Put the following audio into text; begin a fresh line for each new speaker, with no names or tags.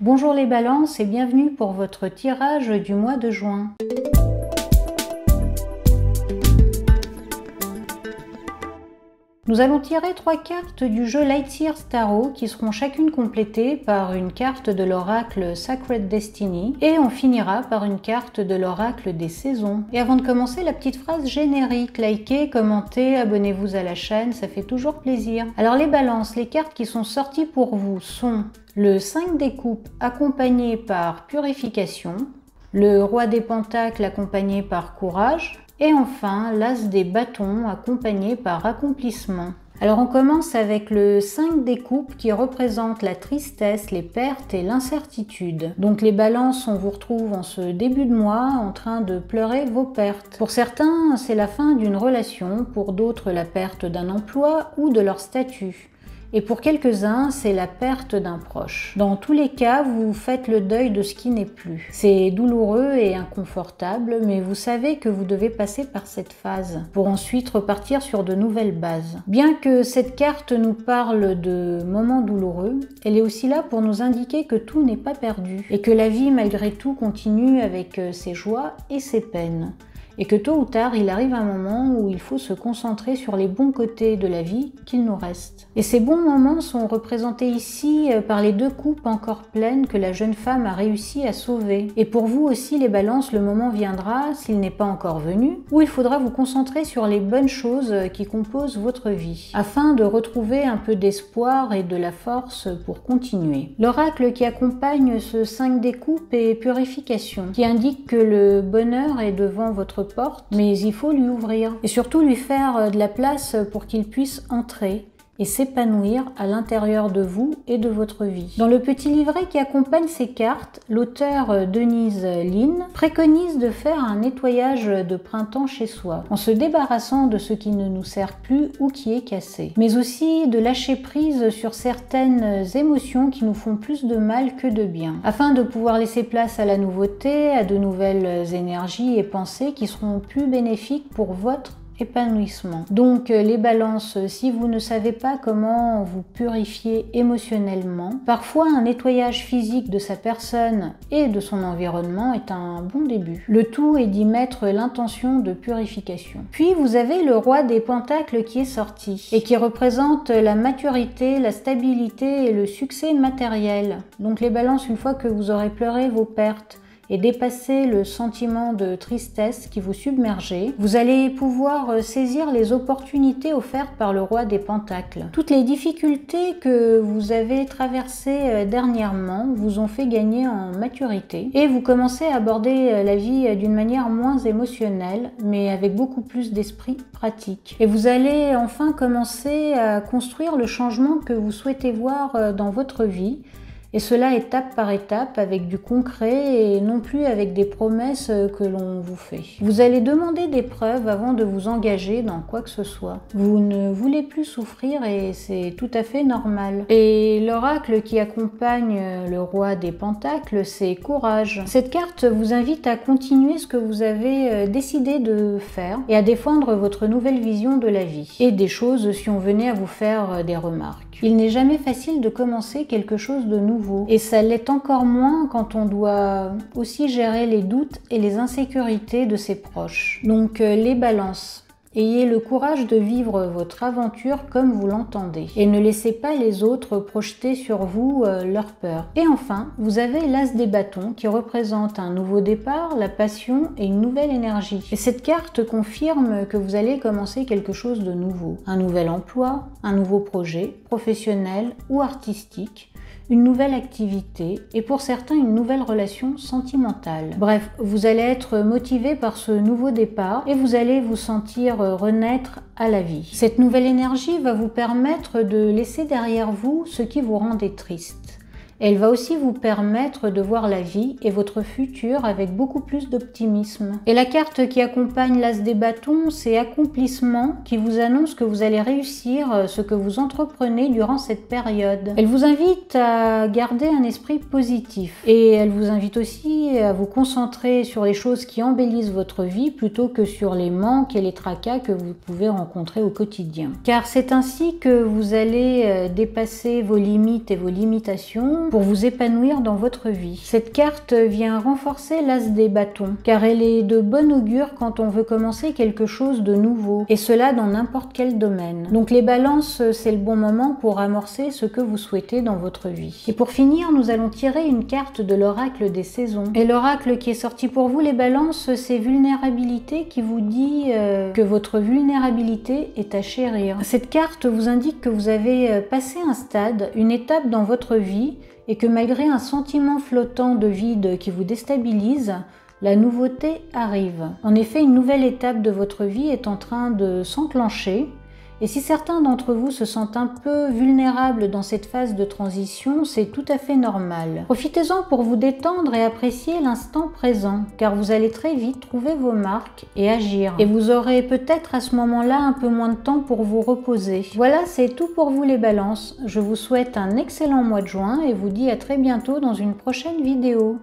Bonjour les balances et bienvenue pour votre tirage du mois de juin. Nous allons tirer 3 cartes du jeu Lightyear Tarot qui seront chacune complétées par une carte de l'oracle Sacred Destiny et on finira par une carte de l'oracle des saisons. Et avant de commencer, la petite phrase générique, likez, commentez, abonnez-vous à la chaîne, ça fait toujours plaisir. Alors les balances, les cartes qui sont sorties pour vous sont le 5 des coupes accompagné par purification, le roi des pentacles accompagné par courage, et enfin, l'as des bâtons accompagné par accomplissement. Alors on commence avec le 5 des coupes qui représente la tristesse, les pertes et l'incertitude. Donc les balances, on vous retrouve en ce début de mois en train de pleurer vos pertes. Pour certains, c'est la fin d'une relation, pour d'autres la perte d'un emploi ou de leur statut. Et pour quelques-uns, c'est la perte d'un proche. Dans tous les cas, vous faites le deuil de ce qui n'est plus. C'est douloureux et inconfortable, mais vous savez que vous devez passer par cette phase pour ensuite repartir sur de nouvelles bases. Bien que cette carte nous parle de moments douloureux, elle est aussi là pour nous indiquer que tout n'est pas perdu et que la vie malgré tout continue avec ses joies et ses peines. Et que tôt ou tard, il arrive un moment où il faut se concentrer sur les bons côtés de la vie qu'il nous reste. Et ces bons moments sont représentés ici par les 2 coupes encore pleines que la jeune femme a réussi à sauver. Et pour vous aussi, les balances, le moment viendra, s'il n'est pas encore venu, où il faudra vous concentrer sur les bonnes choses qui composent votre vie, afin de retrouver un peu d'espoir et de la force pour continuer. L'oracle qui accompagne ce 5 des coupes est purification, qui indique que le bonheur est devant votre porte, mais il faut lui ouvrir et surtout lui faire de la place pour qu'il puisse entrer et s'épanouir à l'intérieur de vous et de votre vie. Dans le petit livret qui accompagne ces cartes, l'auteure Denise Lin préconise de faire un nettoyage de printemps chez soi, en se débarrassant de ce qui ne nous sert plus ou qui est cassé, mais aussi de lâcher prise sur certaines émotions qui nous font plus de mal que de bien, afin de pouvoir laisser place à la nouveauté, à de nouvelles énergies et pensées qui seront plus bénéfiques pour votre épanouissement. Donc les balances, si vous ne savez pas comment vous purifier émotionnellement, parfois un nettoyage physique de sa personne et de son environnement est un bon début. Le tout est d'y mettre l'intention de purification. Puis vous avez le roi des pentacles qui est sorti et qui représente la maturité, la stabilité et le succès matériel. Donc les balances, une fois que vous aurez pleuré vos pertes, et dépasser le sentiment de tristesse qui vous submergeait, vous allez pouvoir saisir les opportunités offertes par le roi des pentacles. Toutes les difficultés que vous avez traversées dernièrement vous ont fait gagner en maturité et vous commencez à aborder la vie d'une manière moins émotionnelle, mais avec beaucoup plus d'esprit pratique. Et vous allez enfin commencer à construire le changement que vous souhaitez voir dans votre vie. Et cela étape par étape avec du concret et non plus avec des promesses que l'on vous fait. Vous allez demander des preuves avant de vous engager dans quoi que ce soit. Vous ne voulez plus souffrir et c'est tout à fait normal. Et l'oracle qui accompagne le roi des pentacles, c'est courage. Cette carte vous invite à continuer ce que vous avez décidé de faire et à défendre votre nouvelle vision de la vie. Et des choses si on venait à vous faire des remarques. Il n'est jamais facile de commencer quelque chose de nouveau et ça l'est encore moins quand on doit aussi gérer les doutes et les insécurités de ses proches. Donc les balances. Ayez le courage de vivre votre aventure comme vous l'entendez et ne laissez pas les autres projeter sur vous leurs peurs. Et enfin, vous avez l'as des bâtons qui représente un nouveau départ, la passion et une nouvelle énergie. Et cette carte confirme que vous allez commencer quelque chose de nouveau. Un nouvel emploi, un nouveau projet, professionnel ou artistique, une nouvelle activité et pour certains une nouvelle relation sentimentale. Bref, vous allez être motivé par ce nouveau départ et vous allez vous sentir renaître à la vie. Cette nouvelle énergie va vous permettre de laisser derrière vous ce qui vous rendait triste. Elle va aussi vous permettre de voir la vie et votre futur avec beaucoup plus d'optimisme. Et la carte qui accompagne l'as des bâtons, c'est accomplissement qui vous annonce que vous allez réussir ce que vous entreprenez durant cette période. Elle vous invite à garder un esprit positif et elle vous invite aussi à vous concentrer sur les choses qui embellissent votre vie plutôt que sur les manques et les tracas que vous pouvez rencontrer au quotidien. Car c'est ainsi que vous allez dépasser vos limites et vos limitations pour vous épanouir dans votre vie. Cette carte vient renforcer l'as des bâtons, car elle est de bon augure quand on veut commencer quelque chose de nouveau, et cela dans n'importe quel domaine. Donc les balances, c'est le bon moment pour amorcer ce que vous souhaitez dans votre vie. Et pour finir, nous allons tirer une carte de l'oracle des saisons. Et l'oracle qui est sorti pour vous, les balances, c'est vulnérabilité qui vous dit que votre vulnérabilité est à chérir. Cette carte vous indique que vous avez passé un stade, une étape dans votre vie, et que malgré un sentiment flottant de vide qui vous déstabilise, la nouveauté arrive. En effet, une nouvelle étape de votre vie est en train de s'enclencher. Et si certains d'entre vous se sentent un peu vulnérables dans cette phase de transition, c'est tout à fait normal. Profitez-en pour vous détendre et apprécier l'instant présent, car vous allez très vite trouver vos marques et agir. Et vous aurez peut-être à ce moment-là un peu moins de temps pour vous reposer. Voilà, c'est tout pour vous les balances. Je vous souhaite un excellent mois de juin et vous dis à très bientôt dans une prochaine vidéo.